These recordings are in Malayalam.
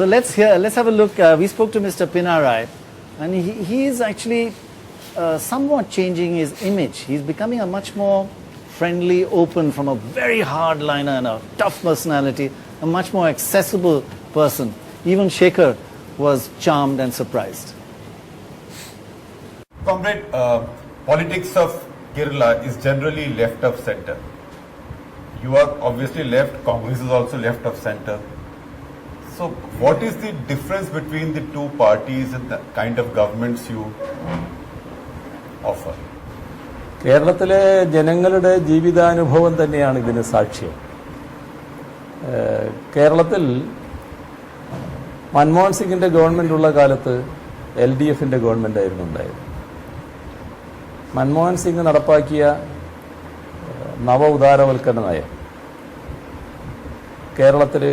So let's have a look. We spoke to Mr. Pinarayi, and he is actually somewhat changing his image. He's becoming a much more friendly, open, from a very hardliner and a tough personality, a much more accessible person. Even Shekhar was charmed and surprised. Comrade, politics of Kerala is generally left of center. You are obviously left, Congress is also left of center. So what is the difference between the two parties and the kind of governments you offer? കേരളത്തിലെ ജനങ്ങളുടെ ജീവിതാനുഭവം തന്നെയാണ് ഇതിന് സാക്ഷ്യം. കേരളത്തിൽ മൻമോഹൻ സിംഗിന്റെ ഗവൺമെന്റ് ഉള്ള കാലത്ത് LDFന്റെ ഗവൺമെന്റ് ആയിരുന്നു ഉണ്ടായത്. മൻമോഹൻ സിംഗ് നടപ്പാക്കിയ നവ ഉദാരവൽക്കരണ നയം കേരളത്തിൽ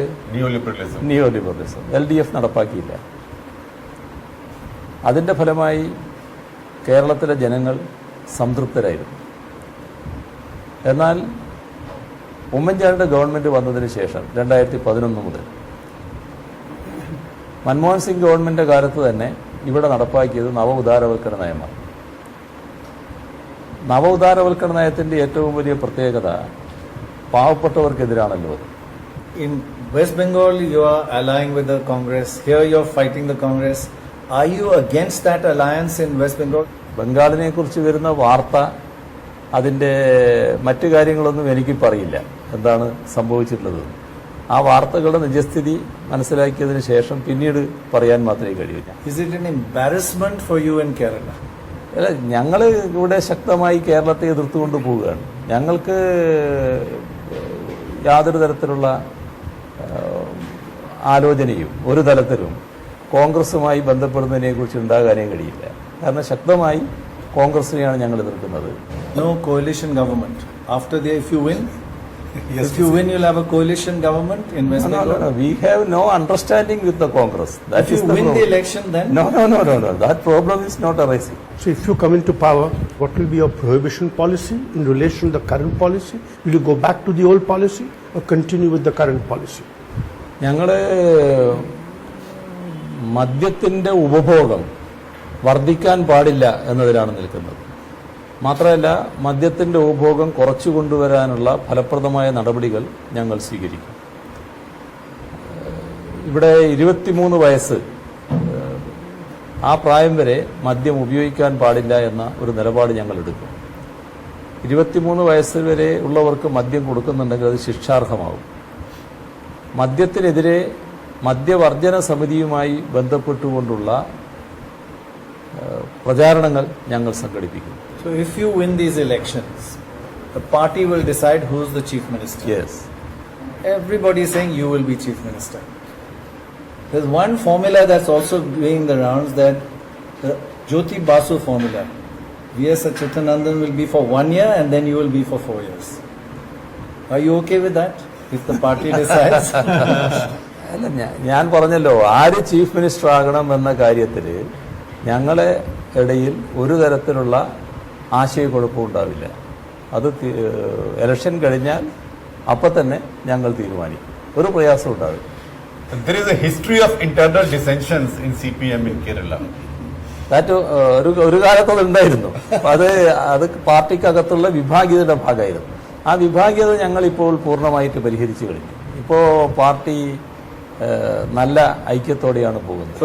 നിയോലിബറലിസം LDF നടപ്പാക്കിയില്ല. അതിന്റെ ഫലമായി കേരളത്തിലെ ജനങ്ങൾ സംതൃപ്തരായിരുന്നു. എന്നാൽ ഉമ്മൻചാണ്ടിയുടെ ഗവൺമെന്റ് വന്നതിന് ശേഷം 2011 മുതൽ മൻമോഹൻ സിംഗ് ഗവൺമെന്റിന്റെ കാലത്ത് തന്നെ ഇവിടെ നടപ്പാക്കിയത് നവ ഉദാരവൽക്കരണ നയമാണ്. നവ ഉദാരവൽക്കരണ നയത്തിന്റെ ഏറ്റവും വലിയ പ്രത്യേകത പാവപ്പെട്ടവർക്കെതിരാണല്ലോ അത്. In West Bengal, you are allying with the Congress. Here you are fighting the Congress. Are you against that alliance in West Bengal? ബംഗാളിനെ കുറിച്ച് വരുന്ന വാർത്ത, അതിന്റെ മറ്റു കാര്യങ്ങളൊന്നും എനിക്ക് പറയില്ല എന്താണ് സംഭവിച്ചിട്ടുള്ളത്. ആ വാർത്തകളുടെ നിജസ്ഥിതി മനസ്സിലാക്കിയതിന് ശേഷം പിന്നീട് പറയാൻ മാത്രമേ കഴിയില്ല. Is it an embarrassment for you in Kerala? അല്ല, ഞങ്ങൾ ഇവിടെ ശക്തമായി കേരളത്തെ എതിർത്തുകൊണ്ട് പോവുകയാണ്. ഞങ്ങൾക്ക് യാതൊരു തരത്തിലുള്ള ആലോചനയും ഒരു തലത്തിലും കോൺഗ്രസുമായി ബന്ധപ്പെടുന്നതിനെ കുറിച്ച് ഉണ്ടാകാനേ കഴിയില്ല. കാരണം ശക്തമായി കോൺഗ്രസിനെയാണ് ഞങ്ങൾ എതിർക്കുന്നത്. No coalition government. If you win, if you win, you'll have a coalition government in West Bengal. No. We have no understanding with the Congress. If you win the election, then no. That problem is not arising. So if you come into power, what will be your prohibition policy in relation to the current policy? Will you go back to the old policy or continue with the current policy? ഞങ്ങൾ മദ്യത്തിന്റെ ഉപഭോഗം വർദ്ധിക്കാൻ പാടില്ല എന്നതിലാണ് നിൽക്കുന്നത്. മാത്രമല്ല, മദ്യത്തിന്റെ ഉപഭോഗം കുറച്ചു കൊണ്ടുവരാനുള്ള ഫലപ്രദമായ നടപടികൾ ഞങ്ങൾ സ്വീകരിക്കും. ഇവിടെ 23 വയസ്സ് ആ പ്രായം വരെ മദ്യം ഉപയോഗിക്കാൻ പാടില്ല എന്ന ഒരു നിലപാട് ഞങ്ങൾ എടുക്കും. 23 വയസ്സ് വരെ ഉള്ളവർക്ക് മദ്യം കൊടുക്കുന്നുണ്ടെങ്കിൽ അത് ശിക്ഷാർഹമാവും. മദ്യത്തിനെതിരെ മദ്യവർജന സമിതിയുമായി ബന്ധപ്പെട്ടുകൊണ്ടുള്ള പ്രചാരണങ്ങൾ ഞങ്ങൾ സംഘടിപ്പിക്കും. So if you win these elections, the party will decide who's the chief minister. Yes. Everybody is saying you will be chief minister. There's one formula that's also doing the rounds, that the Jyoti Basu formula. V.S. Achuthanandan will be for 1 year and then you will be for 4 years. Are you okay with that? If the party decides? അല്ല, ഞാൻ പറഞ്ഞല്ലോ, ആര് ചീഫ് മിനിസ്റ്റർ ആകണം എന്ന കാര്യത്തിൽ ഞങ്ങളെ ഇടയിൽ ഒരു തരത്തിലുള്ള ആശയക്കുഴപ്പവും ഉണ്ടാവില്ല. അത് ഇലക്ഷൻ കഴിഞ്ഞാൽ അപ്പം തന്നെ ഞങ്ങൾ തീരുമാനിക്കും. ഒരു പ്രയാസം ഉണ്ടാവില്ല. There is a history of internal dissensions in CPM in Kerala. ഒരു കാലത്ത് ഉണ്ടായിരുന്നു. അത് പാർട്ടിക്കകത്തുള്ള വിഭാഗീയതയുടെ ഭാഗമായിരുന്നു. ആ വിഭാഗീയത ഞങ്ങൾ ഇപ്പോൾ പൂർണ്ണമായിട്ട് പരിഹരിച്ചു കഴിഞ്ഞു. ഇപ്പോൾ പാർട്ടി നല്ല ഐക്യത്തോടെയാണ് പോകുന്നത്.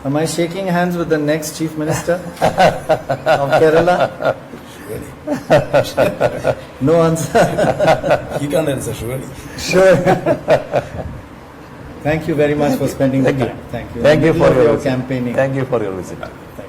So am I shaking hands with the next chief minister of Kerala? No answer. He can't answer, surely. Sure. Thank you very much for spending the time. Thank you. Thank you for your campaigning. Thank you for your visit. Thank you.